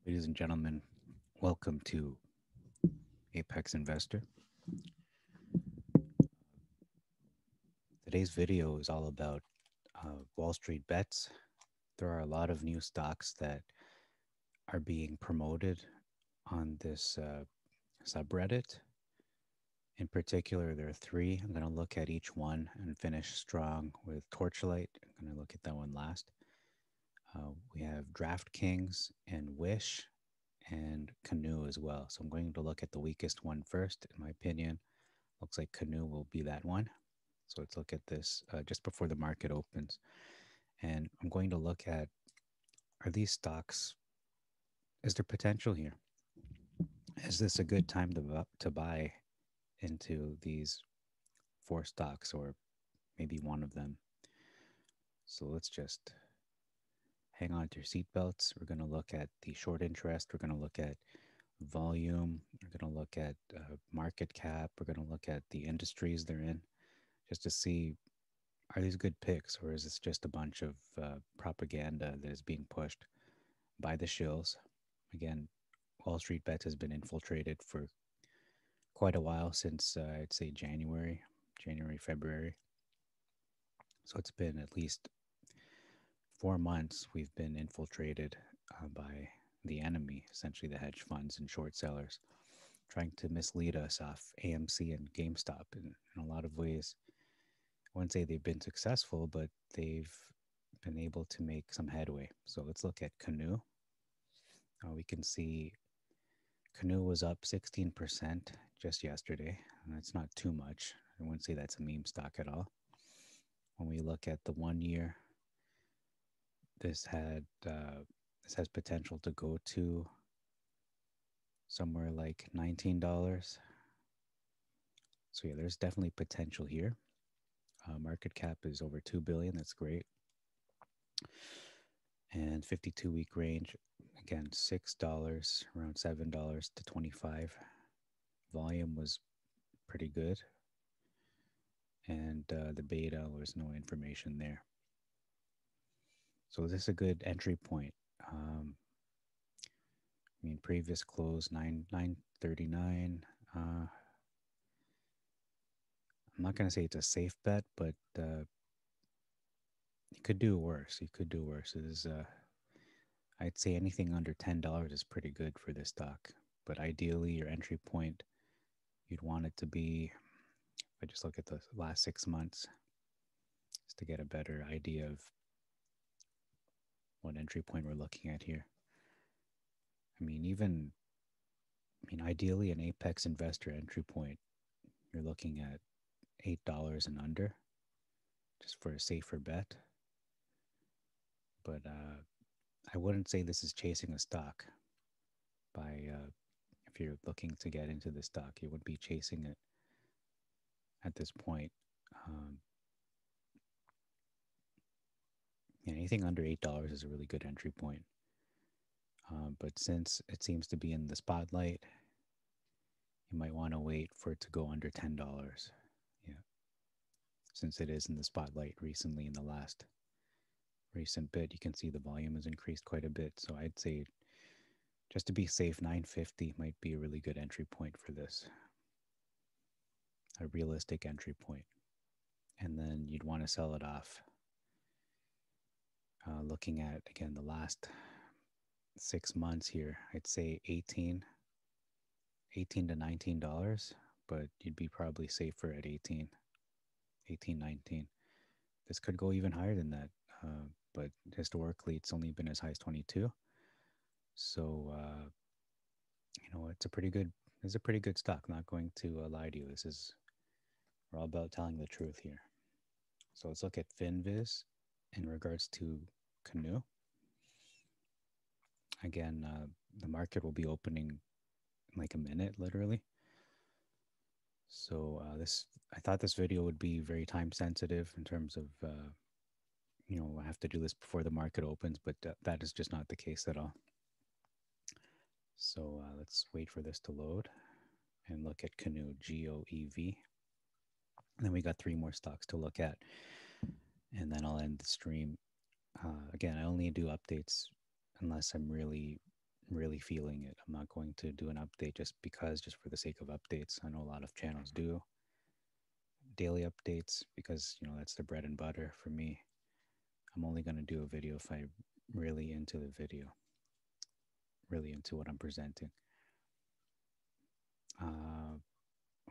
Ladies and gentlemen, welcome to Apex Investor. Today's video is all about Wall Street bets. There are a lot of new stocks that are being promoted on this subreddit. In particular, there are three. I'm going to look at each one and finish strong with Torchlight. I'm going to look at that one last. We have DraftKings and Wish and Canoe as well. So I'm going to look at the weakest one first, in my opinion. Looks like Canoe will be that one. So let's look at this just before the market opens. And I'm going to look at, are these stocks, is there potential here? Is this a good time to buy into these four stocks or maybe one of them? So let's just hang on to your seatbelts. We're going to look at the short interest. We're going to look at volume. We're going to look at market cap. We're going to look at the industries they're in just to see, are these good picks, or is this just a bunch of propaganda that is being pushed by the shills? Again, WallStreetBets has been infiltrated for quite a while, since I'd say January, February. So it's been at least 4 months we've been infiltrated by the enemy, essentially the hedge funds and short sellers, trying to mislead us off AMC and GameStop in a lot of ways. I wouldn't say they've been successful, but they've been able to make some headway. So let's look at Canoe. We can see Canoe was up 16% just yesterday. And that's not too much. I wouldn't say that's a meme stock at all. When we look at the 1 year, this has potential to go to somewhere like $19. So yeah, there's definitely potential here. Market cap is over 2 billion. That's great. And 52-week range, again, $6, around $7 to 25. Volume was pretty good, and the beta was no information there. So this is a good entry point. I mean, previous close 939. I'm not going to say it's a safe bet, but you could do worse. You could do worse. It is, I'd say anything under $10 is pretty good for this stock. But ideally, your entry point, you'd want it to be, if I just look at the last 6 months, just to get a better idea of what entry point we're looking at here. I mean, ideally, an Apex investor entry point, you're looking at $8 and under, just for a safer bet. But I wouldn't say this is chasing a stock. If you're looking to get into the stock, you would be chasing it at this point. Um, Anything under $8 is a really good entry point. But since it seems to be in the spotlight, you might want to wait for it to go under $10. Yeah, since it is in the spotlight recently in the last recent bit, you can see the volume has increased quite a bit. So I'd say, just to be safe, 950 might be a really good entry point for this, a realistic entry point. And then you'd want to sell it off. Looking at, again, the last 6 months here, I'd say 18 to $19, but you'd be probably safer at 18, 19. This could go even higher than that, but historically it's only been as high as 22. So it's a pretty good stock. Not going to lie to you. We're all about telling the truth here. So let's look at FinViz in regards to Canoe. Again, the market will be opening in like a minute, literally. So I thought this video would be very time sensitive in terms of, I have to do this before the market opens, but that is just not the case at all. So let's wait for this to load and look at Canoe, GOEV. And then we got three more stocks to look at, and then I'll end the stream. Again, I only do updates unless I'm really really feeling it. I'm not going to do an update just for the sake of updates. I know a lot of channels do daily updates because, that's the bread and butter for me. I'm only going to do a video if I'm really into the video, really into what I'm presenting. Uh,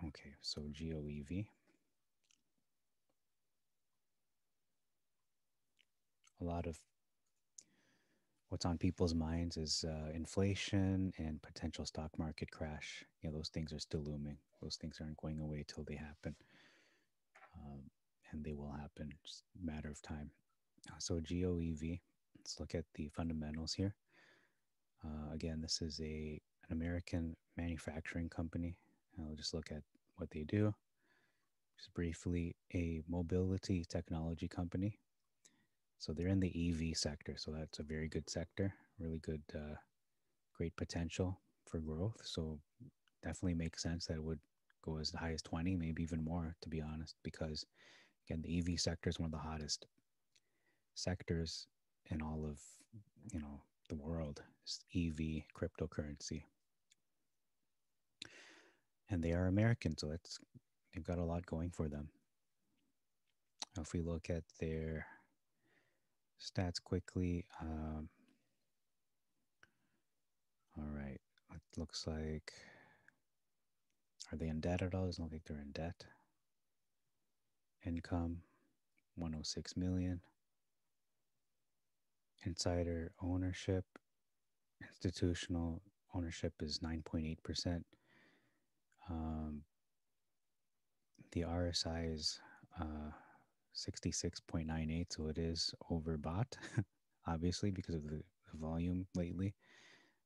okay, so GOEV. A lot of what's on people's minds is inflation and potential stock market crash. Those things are still looming. Those things aren't going away till they happen, um, and they will happen. Just a matter of time. So GOEV. Let's look at the fundamentals here. Again, this is an American manufacturing company. I'll just look at what they do. Just briefly, a mobility technology company. So they're in the EV sector. So that's a very good sector, really good, great potential for growth. So definitely makes sense that it would go as high as 20, maybe even more, to be honest, because again, the EV sector is one of the hottest sectors in all of, the world. Is EV cryptocurrency. And they are American, so they've got a lot going for them. If we look at their stats quickly, all right, it looks like, are they in debt at all? It doesn't look like they're in debt. Income, 106 million. Insider ownership, institutional ownership is 9.8%. Um, the RSI is 66.98, so it is overbought, obviously, because of the volume lately.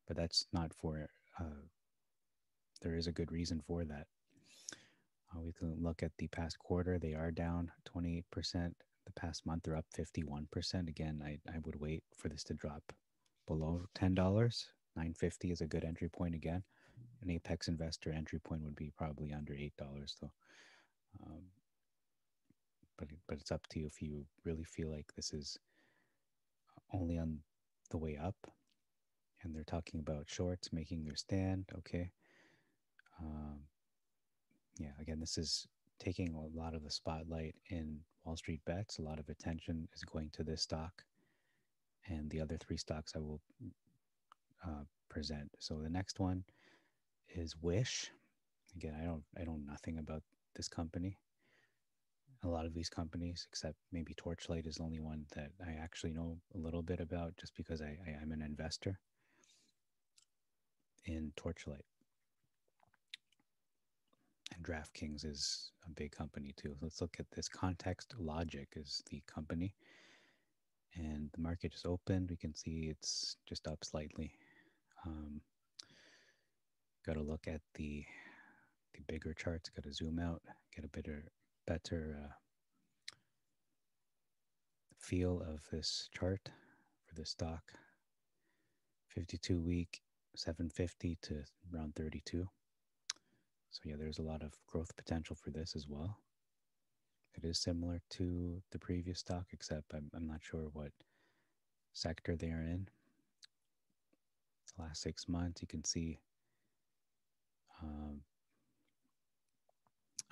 But that's not for, there is a good reason for that. We can look at the past quarter, they are down 28%. The past month, they're up 51%. Again, I would wait for this to drop below $10. 950 is a good entry point again. An Apex investor entry point would be probably under $8 though. Um, but it's up to you if you really feel like this is only on the way up. And they're talking about shorts making their stand. Okay. Um, yeah, again, this is taking a lot of the spotlight in Wall Street Bets. A lot of attention is going to this stock and the other three stocks I will present. So the next one is Wish. Again, I know nothing about this company. A lot of these companies, except maybe Torchlight, is the only one that I actually know a little bit about, just because I'm an investor in Torchlight. And DraftKings is a big company too. Let's look at this. Context Logic is the company, and the market just opened. We can see it's just up slightly. Got to look at the bigger charts. Got to zoom out, get a better feel of this chart for this stock. 52-week, 750 to around 32. So yeah, there's a lot of growth potential for this as well. It is similar to the previous stock, except I'm not sure what sector they're in. The last 6 months, you can see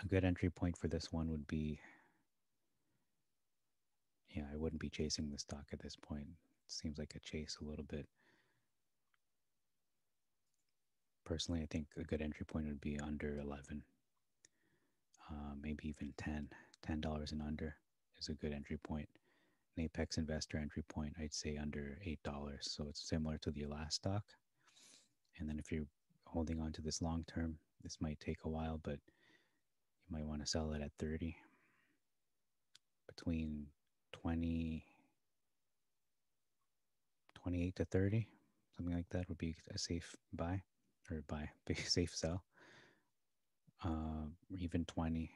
a good entry point for this one would be, I wouldn't be chasing the stock at this point. It seems like a chase a little bit. Personally, I think a good entry point would be under 11, maybe even 10. $10 and under is a good entry point. An Apex investor entry point, I'd say under $8. So it's similar to the last stock. And then if you're holding on to this long term, this might take a while, but you might want to sell it at 30. Between 28 to 30, something like that would be a safe buy, or safe sell. Even 20,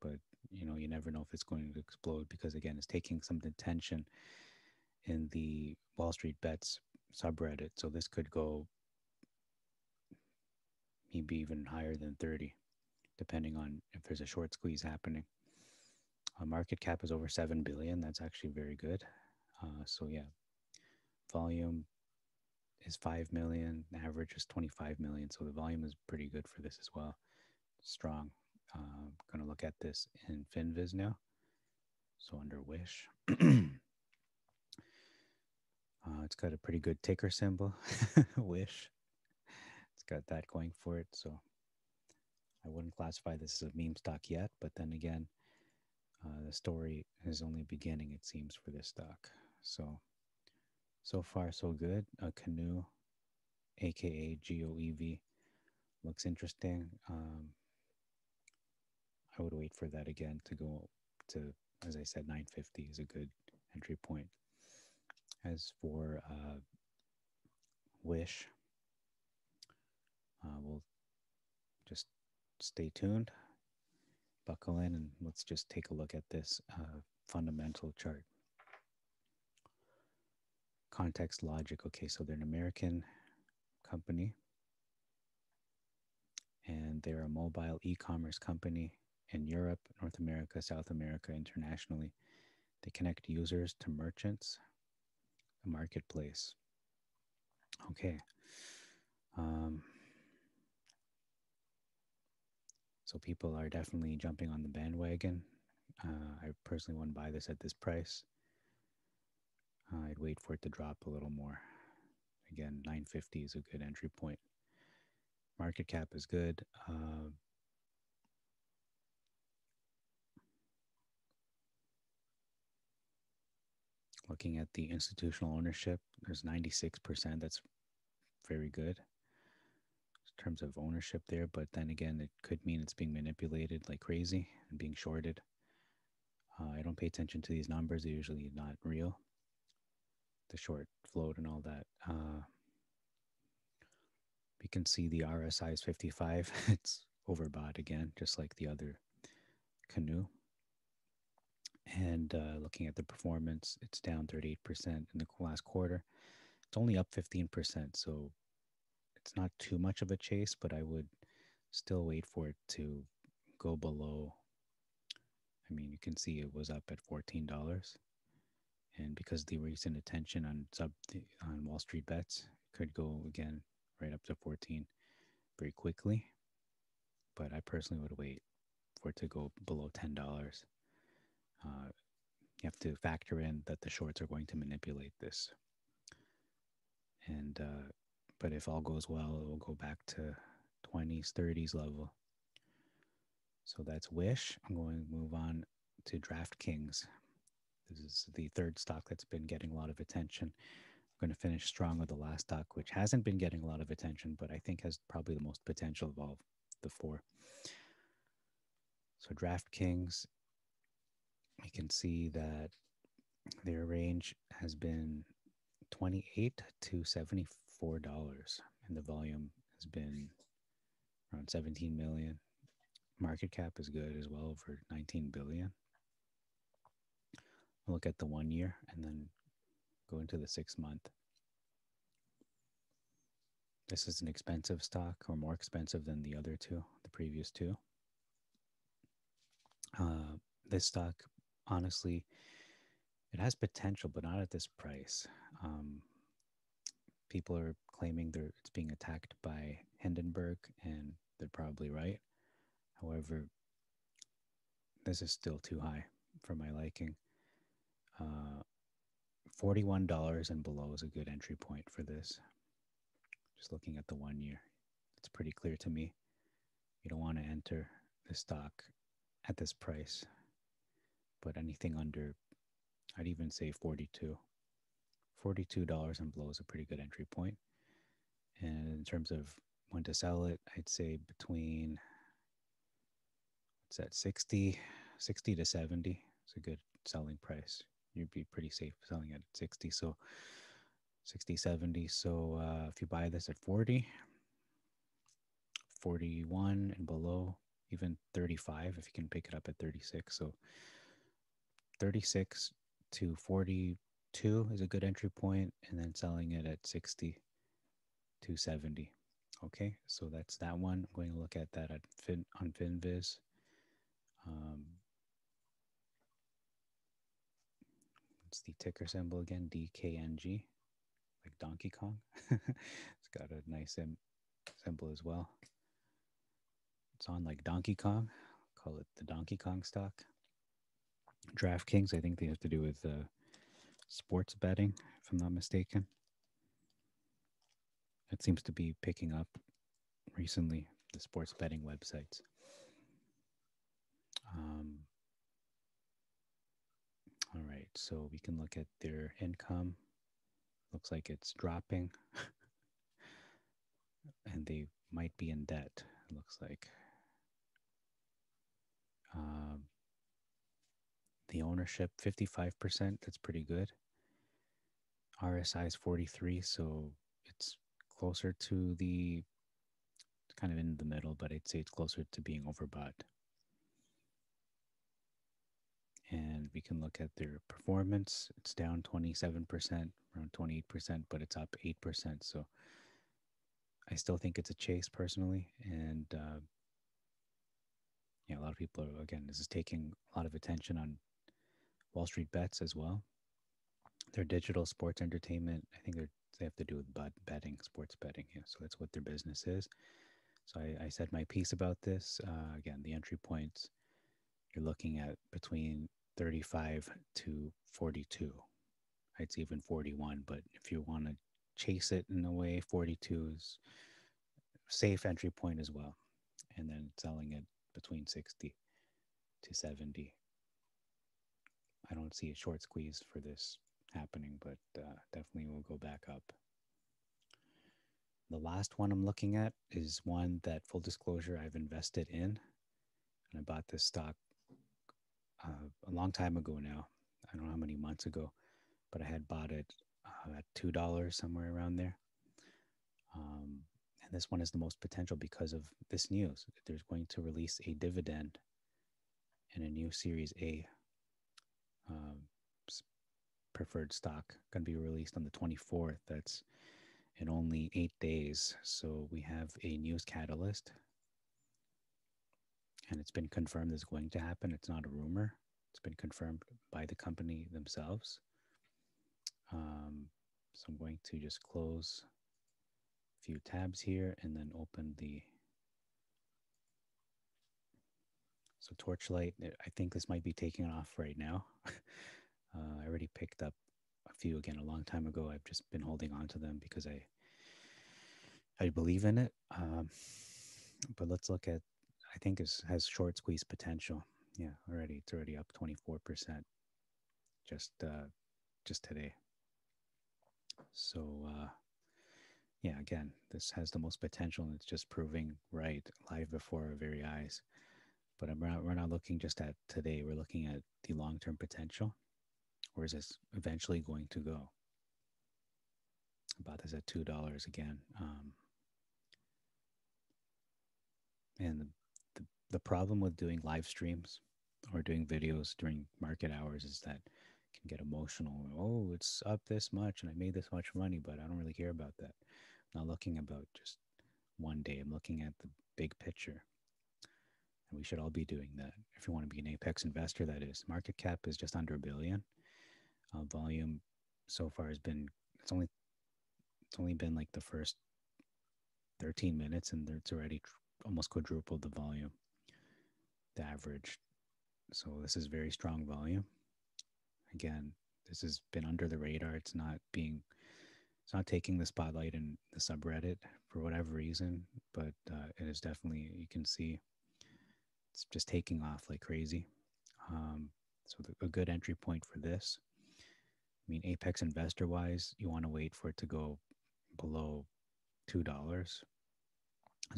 but you never know if it's going to explode, because again, it's taking some attention in the Wall Street Bets subreddit. So this could go maybe even higher than 30, depending on if there's a short squeeze happening. Market cap is over 7 billion. That's actually very good. So yeah, volume is 5 million, the average is 25 million. So the volume is pretty good for this as well. Strong. Going to look at this in FinViz now. So under Wish. It's got a pretty good ticker symbol, Wish. It's got that going for it. So I wouldn't classify this as a meme stock yet. But then again, the story is only beginning, it seems, for this stock. So far, so good. A Canoe, aka GOEV, looks interesting. I would wait for that again to go to, as I said, 950 is a good entry point. As for Wish, we'll just stay tuned, buckle in, and let's just take a look at this fundamental chart. Context Logic. Okay, so they're an American company, and they're a mobile e-commerce company in Europe, North America, South America, internationally. They connect users to merchants, a marketplace. Okay. So people are definitely jumping on the bandwagon. I personally wouldn't buy this at this price. I'd wait for it to drop a little more. Again, 950 is a good entry point. Market cap is good. Looking at the institutional ownership, there's 96%. That's very good in terms of ownership there. But then again, it could mean it's being manipulated like crazy and being shorted. I don't pay attention to these numbers. They're usually not real. The short float and all that. You can see the RSI is 55. It's overbought again, just like the other Canoe. And looking at the performance, it's down 38% in the last quarter. It's only up 15%, so it's not too much of a chase, but I would still wait for it to go below. I mean, you can see it was up at $14, and because the recent attention on WallStreetBets, it could go again right up to 14 very quickly. But I personally would wait for it to go below $10. You have to factor in that the shorts are going to manipulate this. And but if all goes well, it will go back to 20s, 30s level. So that's Wish. I'm going to move on to DraftKings. This is the third stock that's been getting a lot of attention. I'm going to finish strong with the last stock, which hasn't been getting a lot of attention, but I think has probably the most potential of all the four. So DraftKings, we can see that their range has been $28 to $74, and the volume has been around 17 million. Market cap is good as well, over 19 billion. We'll look at the 1 year and then go into the 6 month. This is an expensive stock, or more expensive than the other two, the previous two. This stock, honestly, it has potential, but not at this price. People are claiming it's being attacked by Hindenburg, and they're probably right. However, this is still too high for my liking. $41 and below is a good entry point for this. Just looking at the 1 year, it's pretty clear to me. You don't want to enter the stock at this price, but anything under, I'd even say $42 and below is a pretty good entry point. And in terms of when to sell it, I'd say between, what's that, 60 to 70 is a good selling price. You'd be pretty safe selling it at 60. So 60, 70. So if you buy this at 40, 41 and below, even 35, if you can pick it up at 36. So 36 to 42 is a good entry point, and then selling it at 60 to 70. Okay, so that's that one. I'm going to look at that on FinViz. It's the ticker symbol again, DKNG. like Donkey Kong. It's got a nice symbol as well. It's on like Donkey Kong. Call it the Donkey Kong stock. DraftKings, I think they have to do with sports betting, if I'm not mistaken. It seems to be picking up recently, the sports betting websites. Um, all right, so we can look at their income. Looks like it's dropping, and they might be in debt. It looks like um, the ownership 55%. That's pretty good. RSI is 43, so it's closer to the kind of in the middle, but I'd say it's closer to being overbought. And we can look at their performance. It's down 27%, around 28%, but it's up 8%. So I still think it's a chase personally. And yeah, a lot of people are, again, this is taking a lot of attention on Wall Street Bets as well. Their digital sports entertainment, I think they have to do with betting, sports betting. Yeah, so that's what their business is. So I said my piece about this. Again, the entry points, you're looking at between 35 to 42. I'd say even 41, but if you want to chase it in a way, 42 is safe entry point as well. And then selling it between 60 to 70. I don't see a short squeeze for this happening, but definitely will go back up. The last one I'm looking at is one that, full disclosure, I've invested in. And I bought this stock a long time ago now. I don't know how many months ago, but I had bought it at $2, somewhere around there. And this one has the most potential because of this news. They're going to release a dividend in a new Series A um, preferred stock, going to be released on the 24th. That's in only 8 days. So we have a news catalyst, and it's been confirmed it's going to happen. It's not a rumor. It's been confirmed by the company themselves. So I'm going to just close a few tabs here and then open the. So Torchlight, I think this might be taking off right now. I already picked up a few again a long time ago. I've just been holding on to them because I believe in it. But let's look at, I think it has short squeeze potential. Yeah, it's already up 24% just today. So yeah, again, this has the most potential, and it's just proving right live before our very eyes. But we're not looking just at today. We're looking at the long-term potential. Where is this eventually going to go? About this at $2 again. And the problem with doing live streams or doing videos during market hours is that it can get emotional. Oh, it's up this much and I made this much money, but I don't really care about that. I'm not looking about just one day. I'm looking at the big picture. And we should all be doing that. If you want to be an apex investor, that is. Market cap is just under $1 billion. Volume so far has been, it's only been like the first 13 minutes, and it's already almost quadrupled the volume, the average. So this is very strong volume. Again, this has been under the radar. It's not taking the spotlight in the subreddit for whatever reason, but it is definitely, you can see it's just taking off like crazy. So a good entry point for this. I mean, apex investor wise, you want to wait for it to go below $2. It's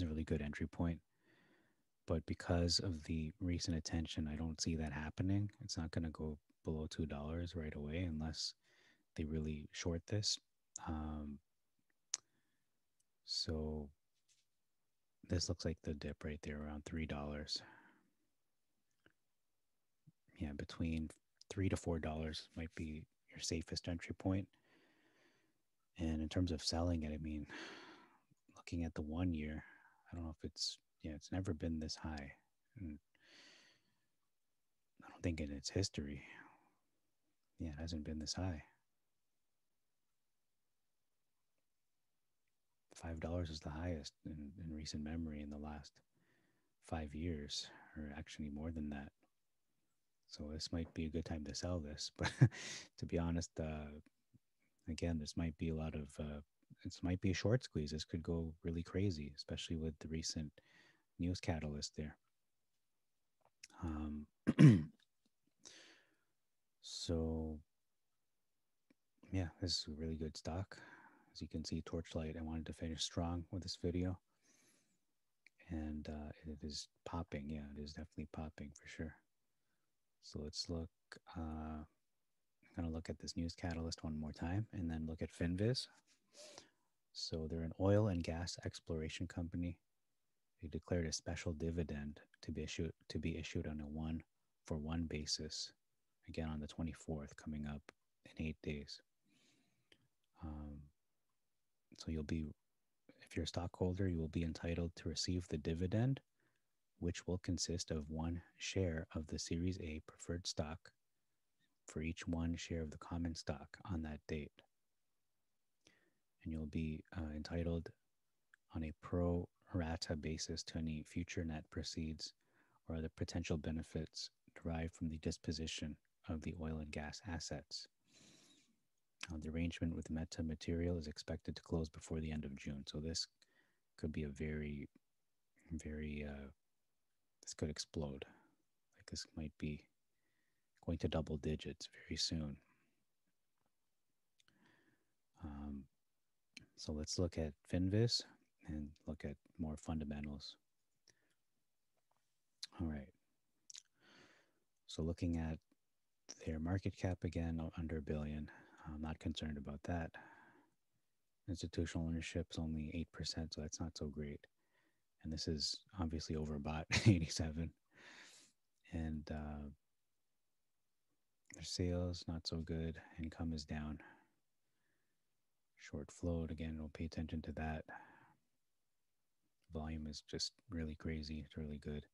a really good entry point. But because of the recent attention, I don't see that happening. It's not going to go below $2 right away unless they really short this. So this looks like the dip right there around $3. Yeah, between $3 to $4 might be your safest entry point. And in terms of selling it, I mean, looking at the 1 year, I don't know if it's never been this high. And I don't think in its history, it hasn't been this high. $5 is the highest in recent memory in the last 5 years, or actually more than that. So this might be a good time to sell this. But to be honest, again, this might be a lot of this might be a short squeeze. This could go really crazy, especially with the recent news catalyst there. Um, so yeah, this is a really good stock. As you can see, Torchlight, I wanted to finish strong with this video. And it is popping. Yeah, it is definitely popping for sure. So let's look. I'm going to look at this news catalyst one more time and then look at Finviz. So they're an oil and gas exploration company. They declared a special dividend to be issued on a 1-for-1 basis, again on the 24th, coming up in 8 days. So if you're a stockholder, you will be entitled to receive the dividend, which will consist of 1 share of the Series A preferred stock for each 1 share of the common stock on that date. And you'll be entitled on a pro rata basis to any future net proceeds or other potential benefits derived from the disposition of the oil and gas assets. The arrangement with Meta Material is expected to close before the end of June. So this could be a very, this could explode. Like this might be going to double digits very soon. So let's look at Finviz and look at more fundamentals. All right. So looking at their market cap again, under $1 billion. I'm not concerned about that. Institutional ownership is only 8%, so that's not so great. And this is obviously overbought, 87. And their sales, not so good. Income is down. Short float, again, we'll pay attention to that. Volume is just really crazy. It's really good.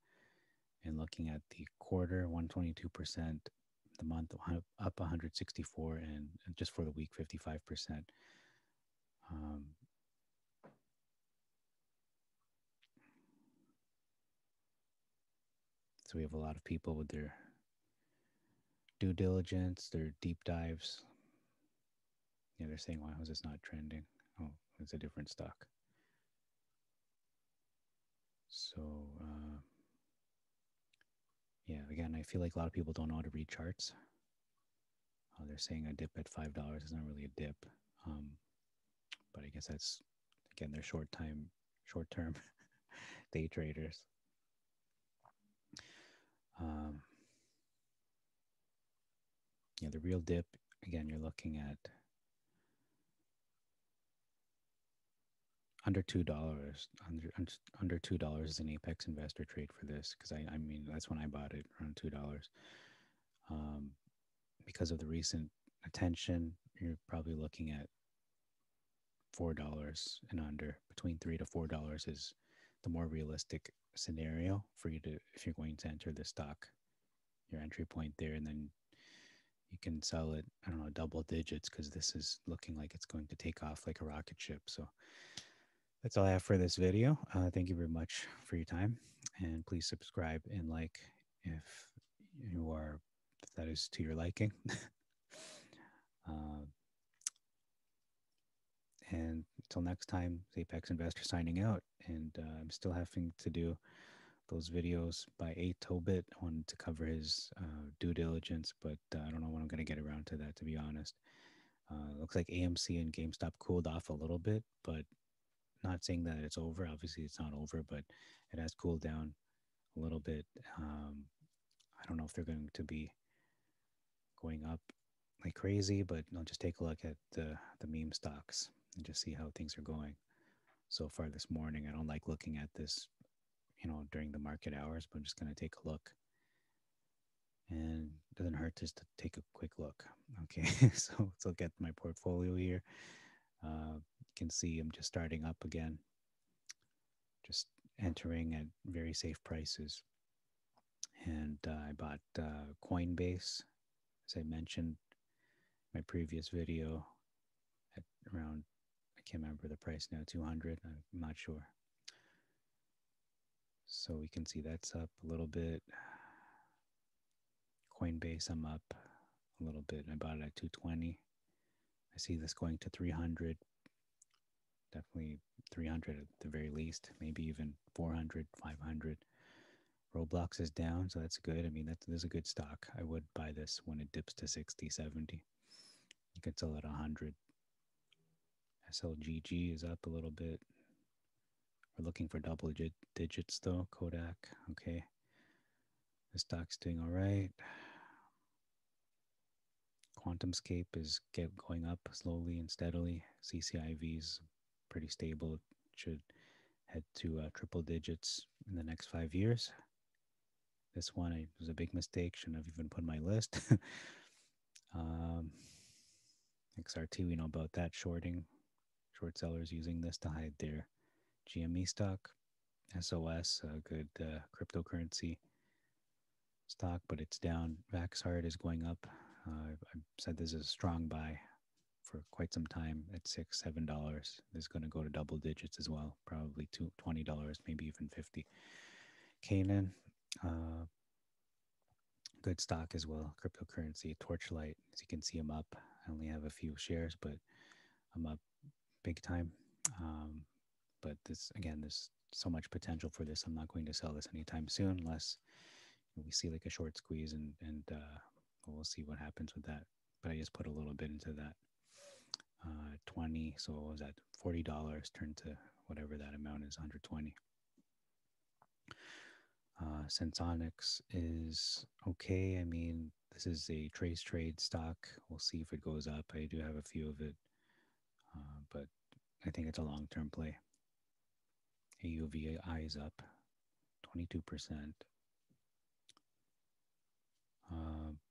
And looking at the quarter, 122%. The month up 164, and just for the week, 55%. So we have a lot of people with their due diligence, their deep dives. Yeah, they're saying, why was this not trending? Oh, it's a different stock. So, yeah, again, I feel like a lot of people don't know how to read charts. They're saying a dip at $5 is not really a dip. But I guess that's, again, they're short-term day traders. Yeah, the real dip, again, you're looking at under $2. Under $2 is an apex investor trade for this, because I mean that's when I bought it, around $2. Because of the recent attention, you're probably looking at $4 and under. Between $3 to $4 is the more realistic scenario for you to, if you're going to enter the stock, your entry point there, and then you can sell it, I don't know, double digits, because this is looking like it's going to take off like a rocket ship. So that's all I have for this video. Thank you very much for your time, and please subscribe and like if that is to your liking. And until next time, Apex Investor signing out. And I'm still having to do those videos by A Tobit. I wanted to cover his due diligence, but I don't know when I'm going to get around to that, to be honest. Looks like AMC and GameStop cooled off a little bit, but not saying that it's over. Obviously, it's not over, but it has cooled down a little bit. I don't know if they're going to be going up like crazy, but I'll just take a look at the meme stocks and just see how things are going so far this morning. I don't like looking at this, during the market hours, but I'm just going to take a look. And it doesn't hurt just to take a quick look. Okay, so let's look at my portfolio here. You can see I'm just starting up again, just entering at very safe prices. And I bought Coinbase, as I mentioned in my previous video, at around, I can't remember the price now, 200. I'm not sure. So we can see that's up a little bit. Coinbase, I'm up a little bit. I bought it at 220. I see this going to 300. Definitely 300 at the very least, maybe even 400, 500. Roblox is down, so that's good. I mean, that's a good stock. I would buy this when it dips to 60, 70. You could sell at 100. SLGG is up a little bit. We're looking for double digits though. Kodak, okay. The stock's doing all right. QuantumScape is going up slowly and steadily. CCIV is pretty stable. It should head to triple digits in the next 5 years. This one was a big mistake. Shouldn't have even put on my list. XRT, we know about that shorting. Short sellers using this to hide their GME stock. SOS, a good cryptocurrency stock, but it's down. Vaxart is going up. I've said this is a strong buy for quite some time at $6-7. This is going to go to double digits as well, probably $20, maybe even 50. Canaan, good stock as well. Cryptocurrency, Torchlight, as you can see, I'm up. I only have a few shares, but I'm up big time. But this, again, there's so much potential for this. I'm not going to sell this anytime soon unless we see like a short squeeze, and we'll see what happens with that. But I just put a little bit into that. 20, so what was that? $40 turned to whatever that amount is, 120. Sensonics is okay. I mean, this is a trace trade stock. We'll see if it goes up. I do have a few of it, but I think it's a long-term play. AUVI is up 22%.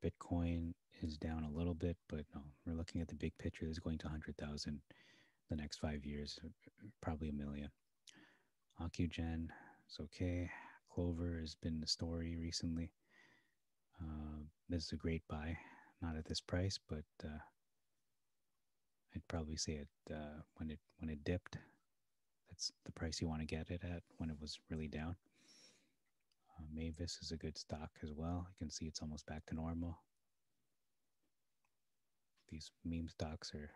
Bitcoin is down a little bit, but no, we're looking at the big picture. This is going to 100,000 the next 5 years, probably a million. Ocugen is okay. Clover has been the story recently. This is a great buy, not at this price, but I'd probably say it when it dipped. That's the price you want to get it at when it was really down. Mavis is a good stock as well. You can see it's almost back to normal. These meme stocks are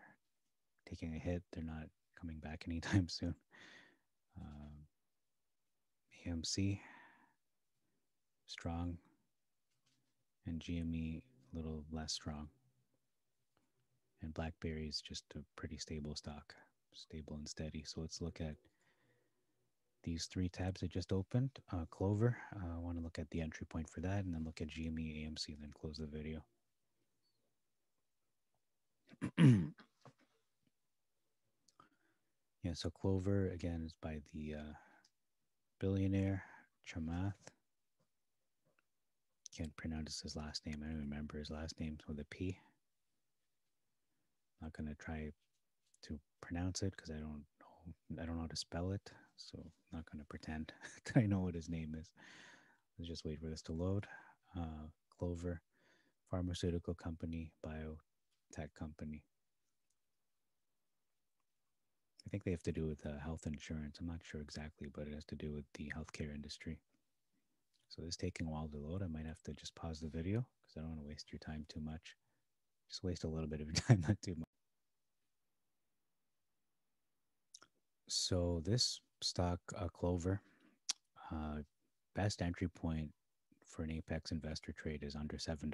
taking a hit. They're not coming back anytime soon. AMC, strong, and GME, a little less strong. And BlackBerry is just a pretty stable stock, stable and steady. So let's look at these three tabs I just opened. Clover, I want to look at the entry point for that, and then look at GME, AMC, and then close the video. Yeah, so Clover, again, is by the billionaire Chamath. Can't pronounce his last name. I don't remember his last name with a P. I'm not going to try to pronounce it because I don't know how to spell it. So I'm not going to pretend that I know what his name is. Let's just wait for this to load. Clover, pharmaceutical company, biotech company. I think they have to do with health insurance. I'm not sure exactly, but it has to do with the healthcare industry. So it's taking a while to load. I might have to just pause the video because I don't want to waste your time too much. Just waste a little bit of your time, not too much. So this stock, Clover, best entry point for an Apex investor trade is under $7.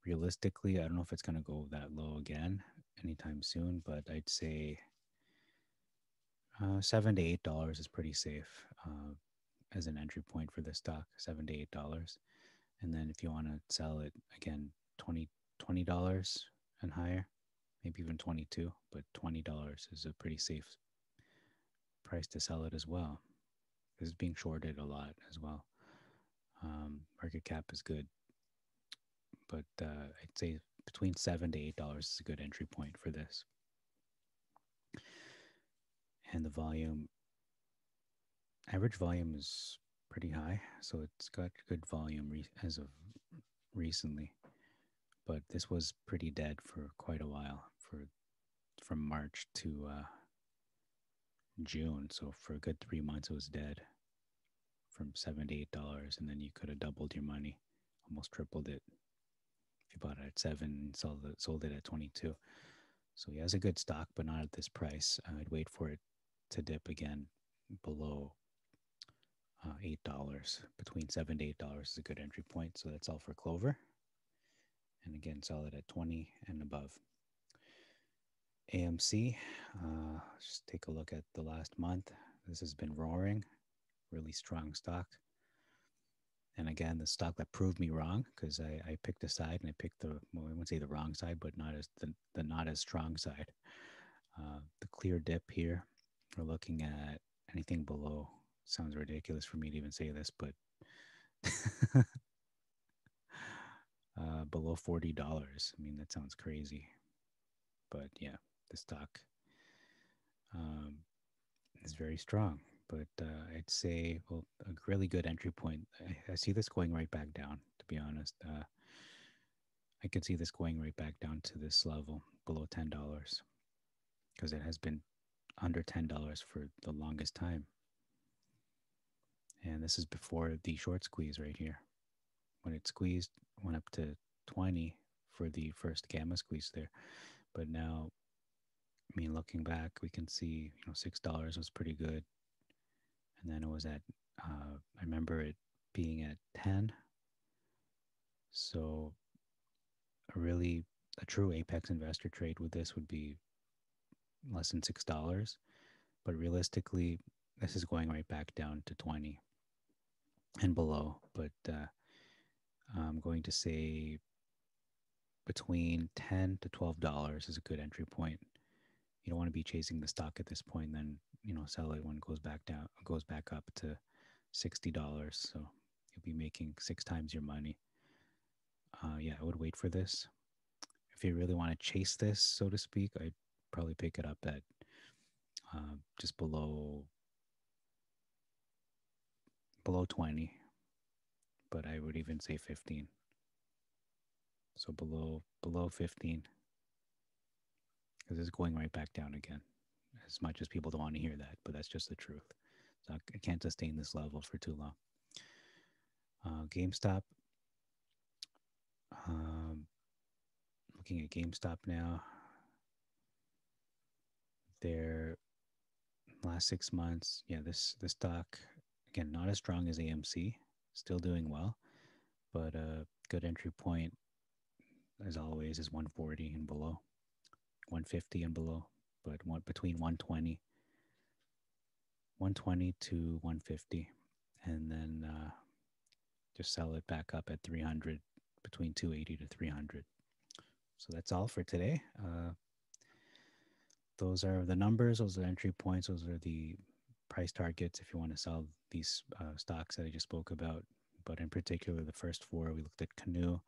Realistically, I don't know if it's going to go that low again anytime soon, but I'd say $7 to $8 is pretty safe as an entry point for this stock, $7 to $8. And then if you want to sell it again, $20 and higher, maybe even 22, but $20 is a pretty safe price to sell it as well. This is being shorted a lot as well. Market cap is good, but I'd say between $7 to $8 is a good entry point for this. And the volume, average volume is pretty high, so it's got good volume as of recently. But this was pretty dead for quite a while, for from March to June. So for a good 3 months, it was dead from $7 to $8, and then you could have doubled your money, almost tripled it if you bought it at 7 and sold it at 22. So he has a good stock, but not at this price. I'd wait for it to dip again below $8. Between $7 to $8 is a good entry point. So that's all for Clover. And again, sell it at 20 and above. AMC, just take a look at the last month. This has been roaring, really strong stock. And again, the stock that proved me wrong, because I picked a side and I picked the, well, I wouldn't say the wrong side, but not as the not as strong side. The clear dip here, we're looking at anything below. Sounds ridiculous for me to even say this, but below $40. I mean, that sounds crazy. But yeah, the stock is very strong. But I'd say, well, a really good entry point. I see this going right back down, to be honest. I could see this going right back down to this level, below $10, because it has been under $10 for the longest time. And this is before the short squeeze right here. When it squeezed, went up to 20 for the first gamma squeeze there. But now, I mean, looking back, we can see, $6 was pretty good. And then it was at, I remember it being at 10. So a true apex investor trade with this would be less than $6. But realistically, this is going right back down to 20 and below. But I'm going to say between $10 to $12 is a good entry point. You don't want to be chasing the stock at this point, then sell it when it goes back up to $60. So you'll be making 6 times your money. Yeah, I would wait for this. If you really want to chase this, so to speak, I'd probably pick it up at just below 20, but I would even say 15. So below 15, because it's going right back down again. As much as people don't want to hear that, but that's just the truth. So I can't sustain this level for too long. GameStop. Looking at GameStop now. Their last 6 months, yeah, this stock, again, not as strong as AMC, still doing well, but a good entry point, as always, is 140 and below, 150 and below, but between 120 to 150, and then just sell it back up at 300, between 280 to 300. So that's all for today. Those are the numbers. Those are entry points. Those are the price targets if you want to sell these stocks that I just spoke about. But in particular, the first four, we looked at Canoe,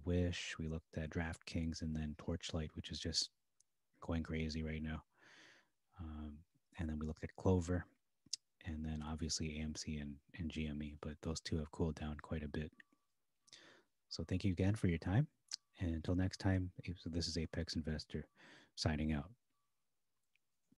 Wish, we looked at DraftKings, and then Torchlight, which is just going crazy right now. And then we looked at Clover, and then obviously AMC and GME, but those two have cooled down quite a bit. So thank you again for your time. And until next time, this is Apex Investor signing out.